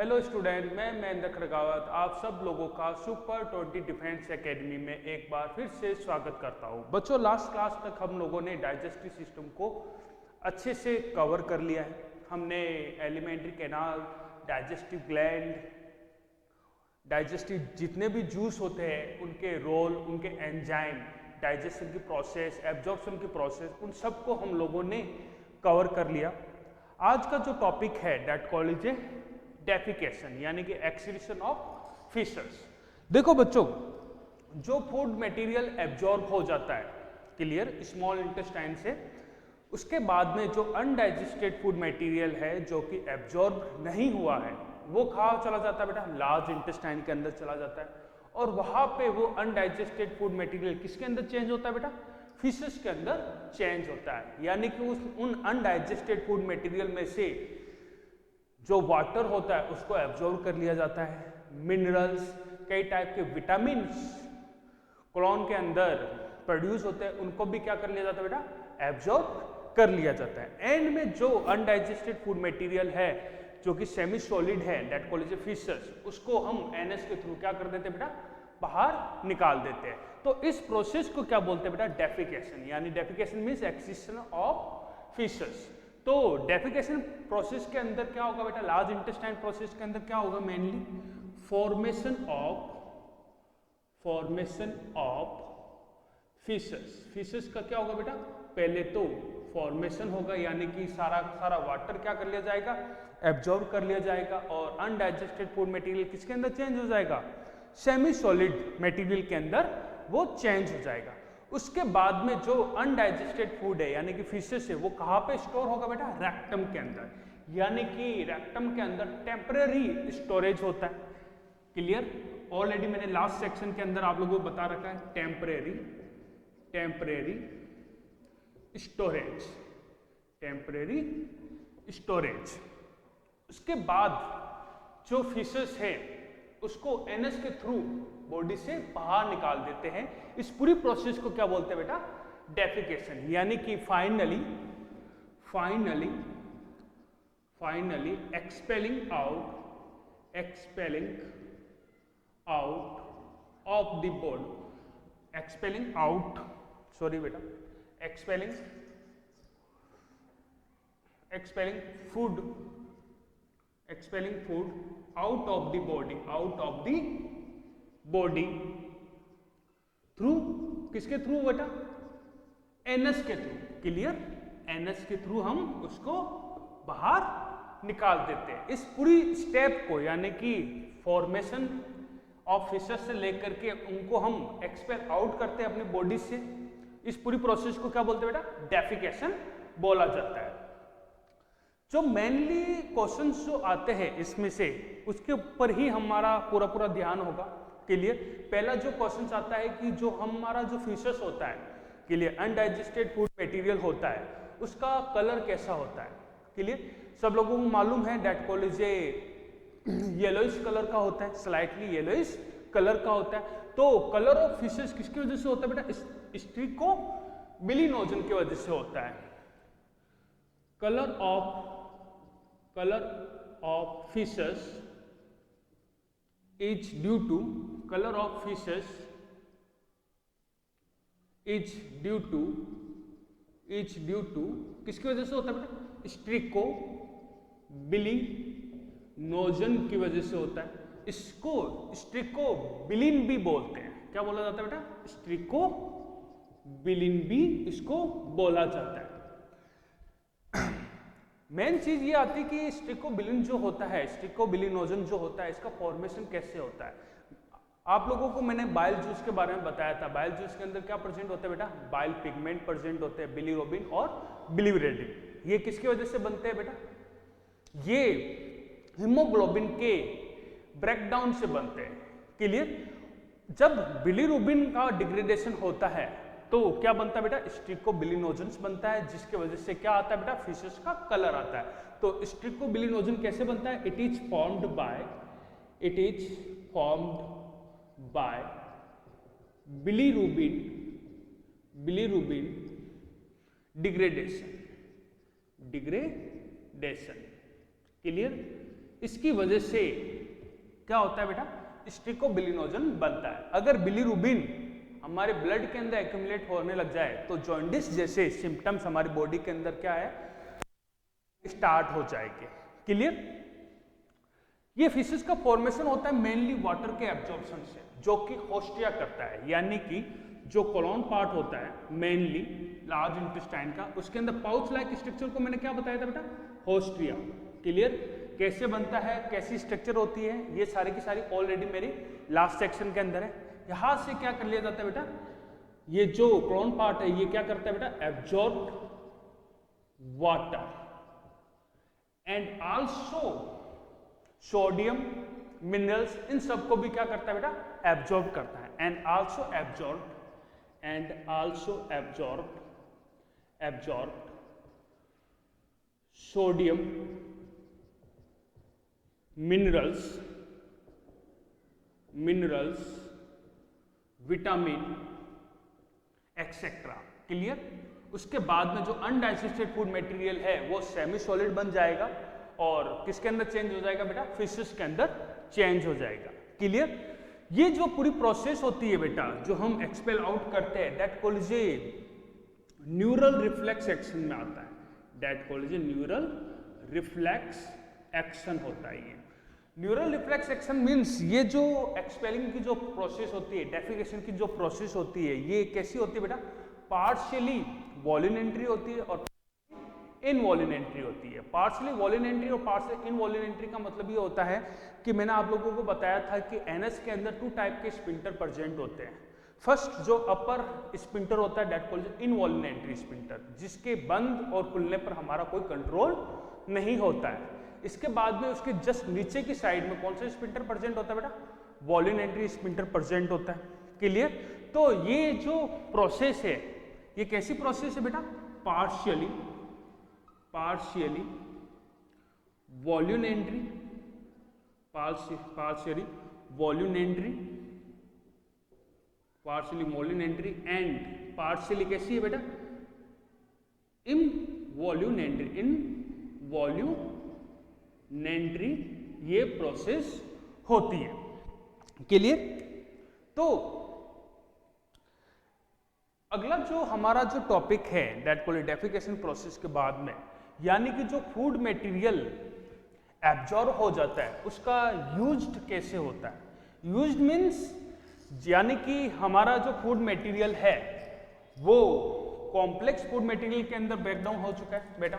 Hello student, मैं महेंद्र खड़गावत आप सब लोगों का सुपर 20 डिफेंस एकेडमी में एक बार फिर से स्वागत करता हूं। बच्चों, लास्ट क्लास तक हम लोगों ने डाइजेस्टिव सिस्टम को अच्छे से कवर कर लिया है। हमने alimentary canal, digestive gland, digestive जितने भी जूस होते हैं उनके रोल, उनके एंजाइम, डाइजेशन की प्रोसेस, एब्जॉर्प्शन की प्रोसेस, उन सबको हम लोगों ने कवर कर लिया। आज का जो टॉपिक है दैट कॉल्ड इज डेफिकेशन, यानी कि एक्सक्रीशन ऑफ फीसस। देखो बच्चों, जो फूड मटेरियल एब्जॉर्ब हो जाता है क्लियर स्मॉल इंटेस्टाइन से, उसके बाद में जो अनडाइजेस्टेड फूड मटेरियल है जो कि एब्जॉर्ब नहीं हुआ है वो कहाँ चला जाता है बेटा? लार्ज इंटेस्टाइन के अंदर चला जाता है। और वहां पे वो अनडाइजेस्टेड फूड मटेरियल किसके अंदर चेंज होता है बेटा? फीसस के अंदर चेंज होता है। यानी कि उन अनडाइजेस्टेड फूड मटेरियल में से जो वाटर होता है उसको एब्जॉर्ब कर लिया जाता है। मिनरल्स, कई टाइप के विटामिन्स कोलन के अंदर प्रोड्यूस होते हैं, उनको भी क्या कर लिया जाता है बेटा? एब्जॉर्ब कर लिया जाता है। एंड में जो अनडाइजेस्टेड फूड मटेरियल है जो कि सेमी सॉलिड है दैट कॉल्ड इज फीसस, उसको हम एनएस के थ्रू क्या कर देते हैं बेटा? बाहर निकाल देते हैं। तो इस प्रोसेस को क्या बोलते हैं बेटा? डेफिकेशन। यानी defecation means excretion of faeces. तो डेफिकेशन प्रोसेस के अंदर क्या होगा बेटा? लार्ज इंटेस्टाइन प्रोसेस के अंदर क्या होगा? Mainly formation of faeces. Faeces का क्या होगा बेटा? पहले तो फॉर्मेशन होगा, यानी कि सारा वाटर क्या कर लिया जाएगा? एब्जॉर्ब कर लिया जाएगा। और अनडाइजेस्टेड फूड मटेरियल किसके अंदर चेंज हो जाएगा? सेमी सॉलिड मटेरियल के अंदर वो चेंज हो जाएगा। उसके बाद में जो अनडाइजेस्टेड फूड है यानी कि फीसस है, वो कहाँ पे स्टोर होगा बेटा? रेक्टम के अंदर। यानी कि रेक्टम के अंदर टेम्पररी स्टोरेज होता है। क्लियर? ऑलरेडी मैंने लास्ट सेक्शन के अंदर आप लोगों को बता रखा है टेम्परेरी स्टोरेज। उसके बाद जो फीसस है उसको एनएस के थ्रू बॉडी से बाहर निकाल देते हैं। इस पूरी प्रोसेस को क्या बोलते हैं बेटा? डेफिकेशन। यानी कि finally expelling out of the body, expelling food out of the body through, किसके थ्रू बेटा? एनएस के थ्रू। क्लियर? एनएस के थ्रू हम उसको बाहर निकाल देते हैं। इस पूरी स्टेप को यानी कि फॉर्मेशन ऑफ फीसस से लेकर के उनको हम एक्सपेल आउट करते हैं अपनी बॉडी से, इस पूरी प्रोसेस को क्या बोलते हैं बेटा? डेफिकेशन बोला जाता है। जो मेनली क्वेश्चंस जो आते हैं इसमें से, उसके ऊपर ही हमारा पूरा ध्यान होगा। क्लियर? पहला जो क्वेश्चन आता है कि जो हमारा जो फीसस होता है, क्लियर, अनडाइजेस्टेड फूड मटेरियल होता है, उसका कलर कैसा होता है? क्लियर? सब लोगों को मालूम है that called is yellowish colour का होता है, स्लाइटली येलोइश कलर का होता है। तो कलर ऑफ फिशेस किसकी वजह से होता है बेटा? स्ट्रिकोबिलिनोजन की वजह से होता है। Colour of fishes is due to किसकी वजह से होता है बेटा? स्ट्रिकोबिलिनोजन की वजह से होता है। इसको स्ट्रिकोबिलिन भी बोलते हैं। क्या बोला जाता है बेटा? स्ट्रिकोबिलिन भी इसको बोला जाता है। मेन चीज ये आती है कि स्ट्रिकोबिलिन जो होता है, स्ट्रिकोबिलिनोजन जो होता है, इसका फॉर्मेशन कैसे होता है? आप लोगों को मैंने बाइल जूस के बारे में बताया था। बाइल जूस के अंदर क्या प्रेजेंट होता है बेटा? बाइल पिगमेंट प्रेजेंट होते हैं, बिलीरुबिन और बिलीरुबिन। ये किसकी वजह से बनते हैं बेटा? ये हीमोग्लोबिन के ब्रेकडाउन से बनते हैं। क्लियर? जब बिलीरुबिन का डिग्रेडेशन होता है तो क्या बनता है बेटा? स्ट्रिकोबिलिनोजन बनता है, जिसकी वजह से क्या आता है बेटा? फिशेस का कलर आता है। तो स्ट्रिकोबिलिनोजन कैसे बनता है? It is formed by bilirubin degradation. Clear? इसकी वजह से क्या होता है बेटा, स्टिकोबिलिनोजन बनता है। अगर बिलीरुबिन हमारे ब्लड के अंदर एक्यूमुलेट होने लग जाए तो जॉन्डिस जैसे सिम्टम्स हमारी बॉडी के अंदर क्या है, स्टार्ट हो जाएंगे। क्लियर? ये फिशेस का फॉर्मेशन होता है मेनली वाटर के एब्जॉर्प्शन से, जो कि होस्टिया करता है, यानी कि जो कोलोन पार्ट होता है मेनली लार्ज इंटेस्टाइन का, उसके अंदर पाउच लाइक स्ट्रक्चर को मैंने क्या बताया था बेटा, होस्टिया। क्लियर? कैसे बनता है, कैसी स्ट्रक्चर होती है, ये सारी की सारी ऑलरेडी मेरी लास्ट सेक्शन के अंदर है। यहां से क्या कर लिया जाता है बेटा, ये जो कोलोन पार्ट है ये क्या करता है बेटा, absorb water and also sodium minerals, इन सबको भी क्या करता है बेटा, एब्जॉर्ब करता है। And also absorb sodium minerals vitamin etcetera. Clear? उसके बाद में जो अनडाइजेस्टेड फूड मटेरियल है वो सेमी सॉलिड बन जाएगा और किसके अंदर चेंज हो जाएगा बेटा, फिशेस के अंदर चेंज हो जाएगा। क्लियर? ये जो पूरी प्रोसेस होती है बेटा, जो हम एक्सपेल आउट करते हैं, that called is a neural reflex action में आता है, that called is a neural reflex action होता है। ये न्यूरल रिफ्लेक्स एक्शन मीन्स ये जो एक्सपेलिंग की जो प्रोसेस होती है, डेफिकेशन की जो प्रोसेस होती है, ये कैसी होती है बेटा, पार्शियली वॉल्यूमेंट्री होती है और इनवॉल्यूमेंट्री होती है। पार्शियली वॉल्यूमेंट्री और पार्शियली इनवॉल्यूमेंट्री का मतलब ये होता है कि मैंने आप लोगों को बताया था कि एनएस के अंदर 2 टाइप के स्पिंटर प्रेजेंट होते हैं। फर्स्ट जो अपर स्पिंटर होता है दैट कॉल्ड इनवॉल्यूमेंट्री स्पिंटर, जिसके बंद और खुलने पर हमारा कोई कंट्रोल नहीं होता है। इसके बाद में उसके जस्ट नीचे की साइड में कौन सा स्पिंटर प्रेजेंट होता है बेटा, वॉल्यूमेंट्री स्पिंटर प्रेजेंट होता है। क्लियर? तो ये जो प्रोसेस है ये कैसी प्रोसेस है बेटा, पार्शियली वॉल्यूमेंट्री एंड पार्शियली कैसी है बेटा, इनवॉल्यूमेंट्री ये प्रोसेस होती है। क्लियर? तो अगला जो हमारा जो टॉपिक है दैट कॉल्ड डेफिकेशन प्रोसेस के बाद में, यानी कि जो फूड मटेरियल एब्जॉर्ब हो जाता है उसका यूज्ड कैसे होता है। यूज्ड मीन्स यानी कि हमारा जो फूड मटेरियल है वो कॉम्प्लेक्स फूड मटेरियल के अंदर ब्रेकडाउन हो चुका है बेटा।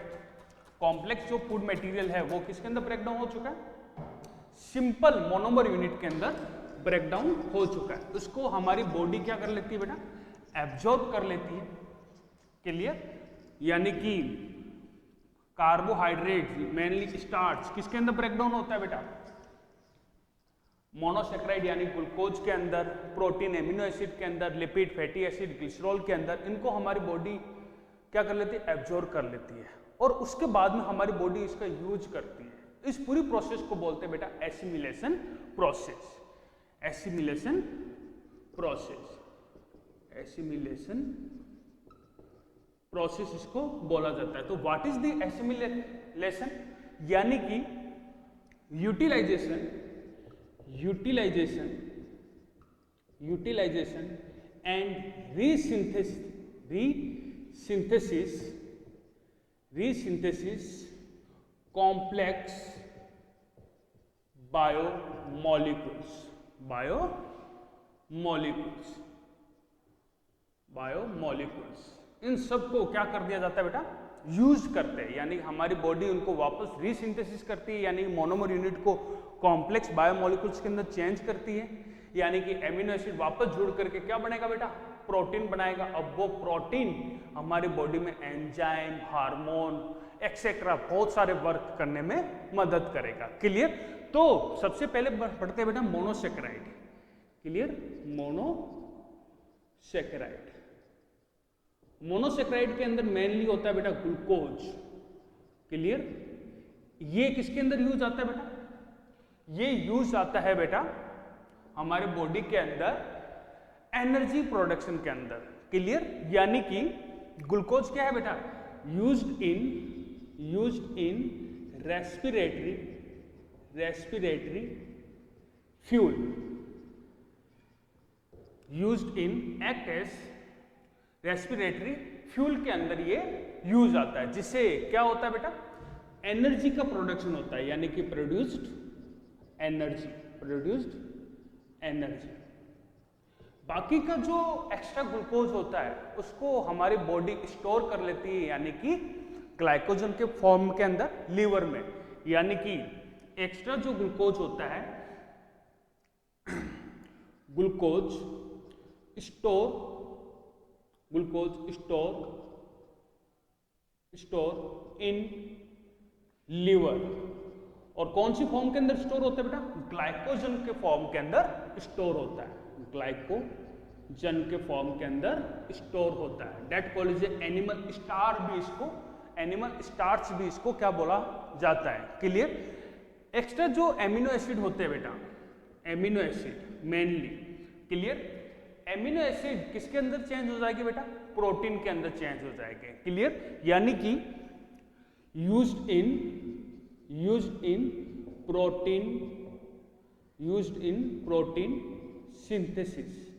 कॉम्प्लेक्स जो फूड मटेरियल है वो किसके अंदर ब्रेकडाउन हो चुका है, सिंपल मोनोमर यूनिट के अंदर ब्रेकडाउन हो चुका है। उसको हमारी बॉडी क्या कर लेती है बेटा, एब्जॉर्ब कर लेती है। क्लियर? यानी कि कार्बोहाइड्रेट मेनली स्टार्च किसके अंदर ब्रेकडाउन होता है बेटा, मोनोसेक्राइड यानी ग्लूकोज के अंदर, प्रोटीन एमिनो एसिड के अंदर, लिपिड फैटी एसिड ग्लिसरॉल के अंदर, इनको हमारी बॉडी क्या कर लेती है, एब्जॉर्ब कर लेती है और उसके बाद में हमारी बॉडी इसका यूज करती है। इस पूरी प्रोसेस को बोलते हैं बेटा एसिमिलेशन प्रोसेस इसको बोला जाता है। तो व्हाट इज द एसिमिलेशन, यानी कि यूटिलाइजेशन एंड रीसिंथेसिस कॉम्प्लेक्स बायोमोलिक्यूल्स, इन सब को क्या कर दिया जाता है बेटा, यूज करते हैं। यानी हमारी बॉडी उनको वापस रीसिंथेसिस करती है, यानी मोनोमर यूनिट को कॉम्प्लेक्स बायोमोलिक्यूल्स के अंदर चेंज करती है, यानी कि एमिनो एसिड वापस जुड़ करके क्या बनेगा बेटा, प्रोटीन बनाएगा। अब वो प्रोटीन हमारी बॉडी में एंजाइम, हार्मोन एक्सेट्रा बहुत सारे वर्क करने में मदद करेगा। क्लियर? तो सबसे पहले पढ़ते हैं बेटा मोनोसेक्राइड। क्लियर? मोनोसेक्राइड के अंदर मेनली होता है बेटा ग्लूकोज। क्लियर? ये किसके अंदर यूज आता है बेटा, ये यूज आता है बेटा हमारे बॉडी के अंदर एनर्जी प्रोडक्शन के अंदर। क्लियर? यानी कि ग्लूकोज क्या है बेटा, used in respiratory fuel used in act as respiratory fuel के अंदर ये यूज आता है, जिससे क्या होता है बेटा, एनर्जी का प्रोडक्शन होता है, यानी कि प्रोड्यूस्ड एनर्जी। बाकी का जो एक्स्ट्रा ग्लूकोज होता है उसको हमारी बॉडी स्टोर कर लेती है, यानी कि ग्लाइकोजन के फॉर्म के अंदर लीवर में, यानी कि एक्स्ट्रा जो ग्लूकोज होता है, ग्लूकोज स्टोर इन लीवर। और कौन सी फॉर्म के अंदर स्टोर होता है बेटा, ग्लाइकोजन के फॉर्म के अंदर स्टोर होता है, ग्लाइकोजन के फॉर्म के अंदर स्टोर होता है। That called is animal starch भी इसको क्या बोला जाता है। क्लियर। एक्स्ट्रा जो एमिनो एसिड होते हैं बेटा, amino acid mainly, clear, amino acid किसके अंदर चेंज हो जाएगी बेटा, प्रोटीन के अंदर चेंज हो जाएंगे। क्लियर। यानी कि used in protein synthesis.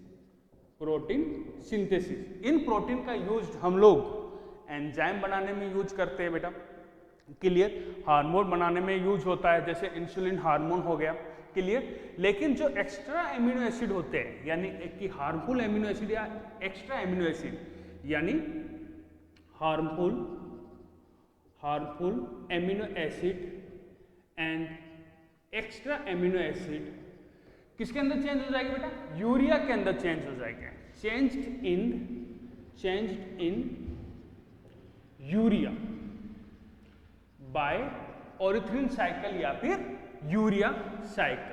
In protein का यूज हम लोग एंजाइम बनाने में यूज करते हैं बेटा। क्लियर। हार्मोन बनाने में यूज होता है, जैसे इंसुलिन हार्मोन हो गया। क्लियर। लेकिन जो एक्स्ट्रा एमिनो एसिड होते हैं, यानी कि हार्मफुल एमिनो एसिड या एक्स्ट्रा एमिनो एसिड, यानी harmful amino acid and extra amino acid किसके अंदर चेंज हो जाएगी बेटा, यूरिया के अंदर चेंज हो जाएंगे। Changed in urea by ornithine cycle या फिर यूरिया साइकिल।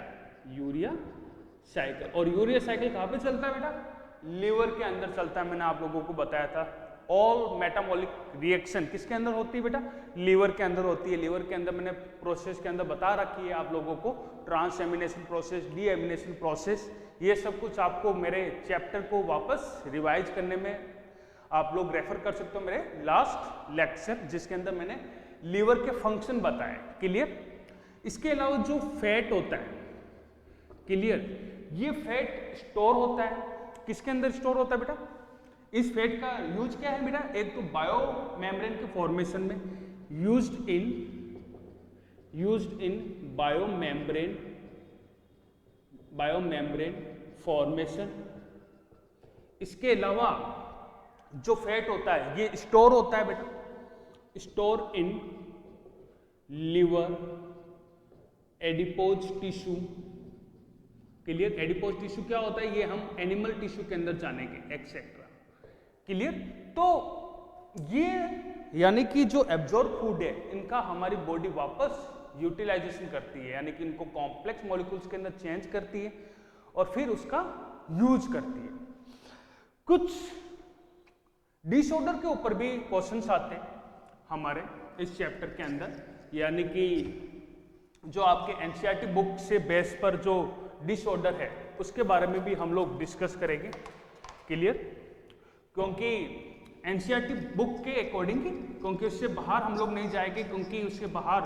और यूरिया साइकिल कहाँ पे चलता है बेटा, लीवर के अंदर चलता है। मैंने आप लोगों को बताया था ऑल मेटाबॉलिक रिएक्शन किसके अंदर होती है बेटा, लीवर के अंदर होती है। लीवर के अंदर मैंने प्रोसेस के अंदर बता रखी है आप लोगों को, ट्रांसएमिनेशन प्रोसेस, डीएमिनेशन प्रोसेस, ये सब कुछ आपको मेरे चैप्टर को वापस रिवाइज करने में आप लोग रेफर कर सकते हो मेरे लास्ट लेक्चर, जिसके अंदर मैंने लीवर के फंक्शन बताए। क्लियर। इसके अलावा जो फैट होता है, क्लियर, ये फैट स्टोर होता है, किसके अंदर स्टोर होता है बेटा, इस फैट का यूज क्या है बेटा, एक तो बायो मेम्ब्रेन के फॉर्मेशन में, used in bio membrane formation. इसके अलावा जो फैट होता है ये स्टोर होता है बेटा, store in liver, adipose tissue. Clear. Adipose tissue क्या होता है, ये हम एनिमल टिश्यू के अंदर जानेंगे, एक्सेट्रा। क्लियर। तो ये यानी कि जो एब्जॉर्ब फूड है इनका हमारी बॉडी वापस यूटिलाइजेशन करती है, यानी कि इनको कॉम्प्लेक्स मॉलिक्यूल्स के अंदर चेंज करती है और फिर उसका यूज करती है। कुछ डिसऑर्डर के ऊपर भी क्वेश्चंस आते हैं हमारे इस चैप्टर के अंदर, यानी कि जो आपके एनसीईआरटी बुक से बेस पर जो डिसऑर्डर है उसके बारे में भी हम लोग डिस्कस करेंगे। क्लियर। क्योंकि एनसीईआरटी बुक के अकॉर्डिंग, क्योंकि उससे बाहर हम लोग नहीं जाएंगे, क्योंकि उसके बाहर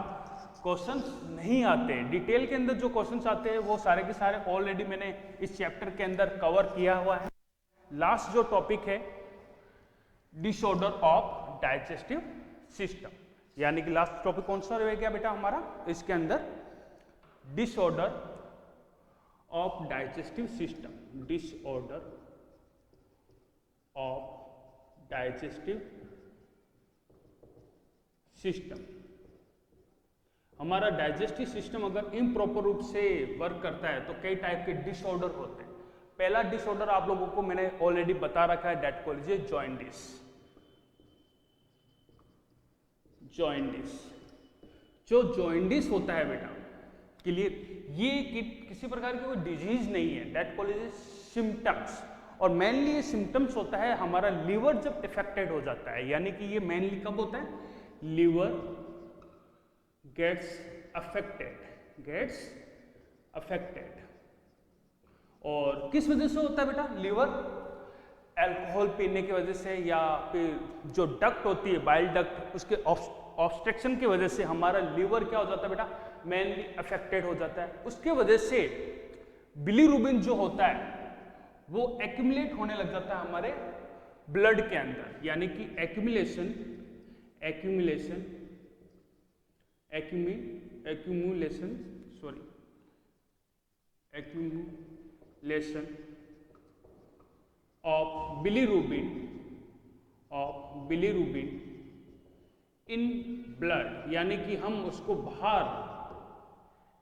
क्वेश्चंस नहीं आते। डिटेल के अंदर जो क्वेश्चंस आते हैं वो सारे के सारे ऑलरेडी मैंने इस चैप्टर के अंदर कवर किया हुआ है। लास्ट जो टॉपिक है डिसऑर्डर ऑफ डाइजेस्टिव सिस्टम, यानी कि लास्ट टॉपिक कौन सा रहेगा बेटा हमारा इसके अंदर, disorder of digestive system, disorder of digestive system. हमारा डाइजेस्टिव सिस्टम अगर इम्प्रॉपर रूप से वर्क करता है तो कई टाइप के डिसऑर्डर होते हैं। पहला डिसऑर्डर आप लोगों को मैंने ऑलरेडी बता रखा है, दैट कॉल्ड इज जॉइंडिस। जो जॉइंडिस होता है बेटा, क्लियर, ये किसी प्रकार की कोई डिजीज नहीं है, दैट कॉल्ड इज सिम्टम्स। और मेनली ये सिम्टम्स होता है हमारा लीवर जब इफेक्टेड हो जाता है, यानी कि ये मेनली कब होता है, लीवर गेट्स अफेक्टेड। और किस वजह से होता है बेटा, लीवर अल्कोहल पीने की वजह से, या फिर जो डक्ट होती है बाइल डक्ट, उसके ऑब्स्ट्रक्शन की वजह से हमारा लीवर क्या हो जाता है बेटा, मेनली अफेक्टेड हो जाता है। उसके वजह से बिलीरुबिन जो होता है वो एक्यूमुलेट होने लग जाता है हमारे ब्लड के अंदर, यानी कि accumulation of bilirubin in blood, यानी कि हम उसको बाहर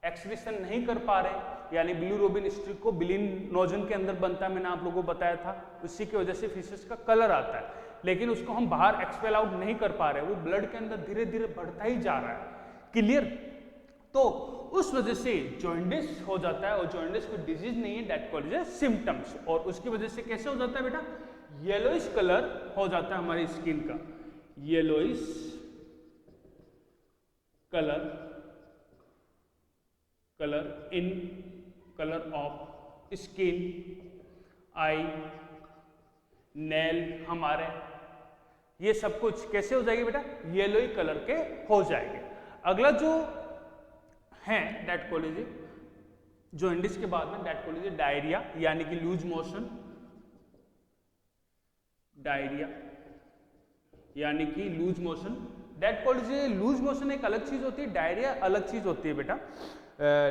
एक्सक्रीशन नहीं कर पा रहे, यानी बिलीरुबिन स्ट्रिक को बिलिनोजन के अंदर बनता है, मैंने आप लोगों को बताया था, उसी की वजह से फीसेस का कलर आता है, लेकिन उसको हम बाहर एक्सपेल आउट नहीं कर पा रहे, वो ब्लड के अंदर धीरे धीरे बढ़ता ही जा रहा है। क्लियर? तो उस वजह से जॉन्डिस हो जाता है, और जॉन्डिस कोई डिजीज नहीं है, दैट कॉल्ड एज सिम्टम्स। और उसकी वजह से कैसे हो जाता है बेटा? येलोइश कलर हो जाता है हमारी स्किन का, yellowish colour of skin, I, nail हमारे, ये सब कुछ कैसे हो जाएगी बेटा? येलोई कलर के हो जाएंगे। अगला जो है दैट कॉल्ड इज, जॉन्डिस के बाद में दैट कॉल्ड इज डायरिया, यानी कि लूज मोशन, डायरिया यानी कि loose motion. That called is, loose motion एक अलग चीज होती है, डायरिया अलग चीज होती है बेटा।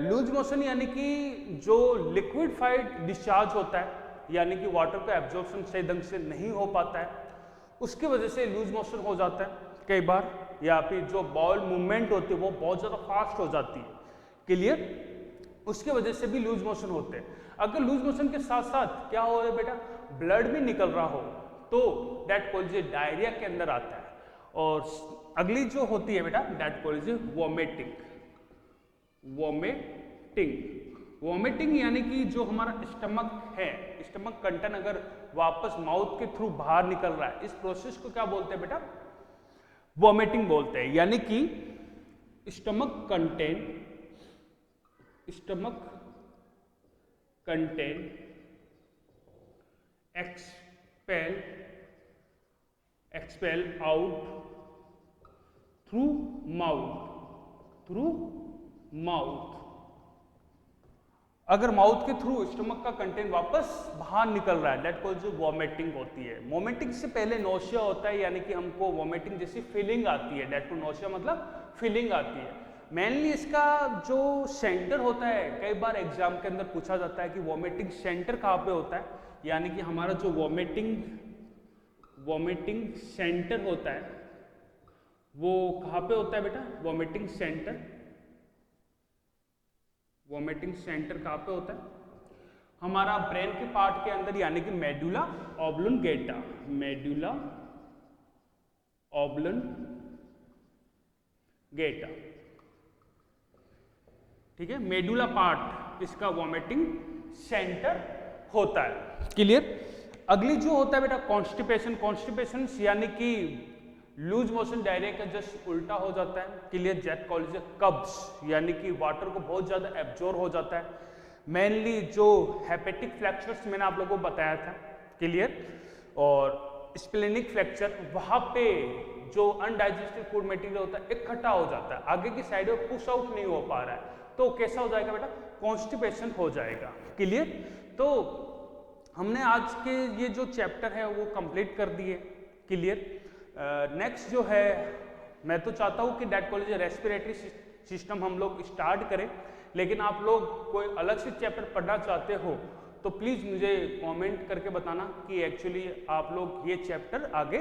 लूज मोशन यानी कि जो लिक्विडिफाइड डिस्चार्ज होता है, यानी कि वाटर का एब्जॉर्प्शन सही ढंग से नहीं हो पाता है, उसकी वजह से लूज मोशन हो जाता है कई बार, या फिर जो बॉल मूवमेंट होती है वो बहुत ज़्यादा फास्ट हो जाती है। क्लियर? उसकी वजह से भी लूज मोशन होते हैं। अगर लूज मोशन के साथ साथ क्या हो रहा है बेटा? ब्लड भी निकल रहा हो, तो दैट कॉल्ड इज डायरिया के अंदर आता है। और अगली जो होती है बेटा दैट कॉल्ड इज वॉमिटिंग यानी कि जो हमारा स्टमक है, स्टमक कंटेंट अगर वापस माउथ के थ्रू बाहर निकल रहा है, इस प्रोसेस को क्या बोलते हैं बेटा? वॉमिटिंग बोलते हैं। यानी कि stomach content expel out through mouth. अगर माउथ के थ्रू स्टमक का कंटेंट वापस बाहर निकल रहा है, दैट कॉल्ड वॉमिटिंग होती है। वॉमिटिंग से पहले नोशिया होता है, यानी कि हमको वॉमिटिंग जैसी फीलिंग आती है, दैट को नोशिया मतलब फीलिंग आती है। मेनली इसका जो सेंटर होता है, कई बार एग्जाम के अंदर पूछा जाता है कि वॉमिटिंग सेंटर कहाँ पे होता है, यानी कि हमारा जो वॉमिटिंग सेंटर होता है वो कहाँ पे होता है बेटा? वॉमिटिंग सेंटर कहाँ पे होता है? हमारा ब्रेन के पार्ट के अंदर, यानी कि मेडुला ऑब्लंगेटा, ठीक है, मेडुला पार्ट इसका वॉमिटिंग सेंटर होता है। क्लियर? अगली जो होता है बेटा कॉन्स्टिपेशन, यानी कि लूज मोशन डायरिया का जस्ट उल्टा हो जाता है। क्लियर? दैट कॉल्ड कब्स, यानी कि वाटर को बहुत ज्यादा एब्जॉर्ब हो जाता है। मेनली जो हेपेटिक फ्रैक्चर्स मैंने आप लोगों को बताया था, क्लियर, और स्प्लेनिक फ्रैक्चर, वहां पे जो अनडाइजेस्टेड फूड मटेरियल होता है इकट्ठा हो जाता है, आगे की साइड में पुश आउट नहीं हो पा रहा है, तो कैसा हो जाएगा बेटा? कॉन्स्टिपेशन हो जाएगा। क्लियर? तो हमने आज के ये जो चैप्टर है वो कंप्लीट कर दिए। क्लियर? नेक्स्ट जो है, मैं तो चाहता हूँ कि दैट कॉलेज रेस्पिरेटरी सिस्टम हम लोग स्टार्ट करें, लेकिन आप लोग कोई अलग से चैप्टर पढ़ना चाहते हो तो प्लीज़ मुझे कमेंट करके बताना कि एक्चुअली आप लोग ये चैप्टर आगे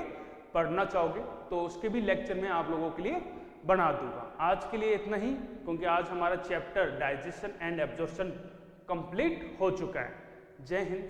पढ़ना चाहोगे, तो उसके भी लेक्चर मैं आप लोगों के लिए बना दूंगा। आज के लिए इतना ही, क्योंकि आज हमारा chapter digestion and absorption complete हो चुका है। जय हिंद।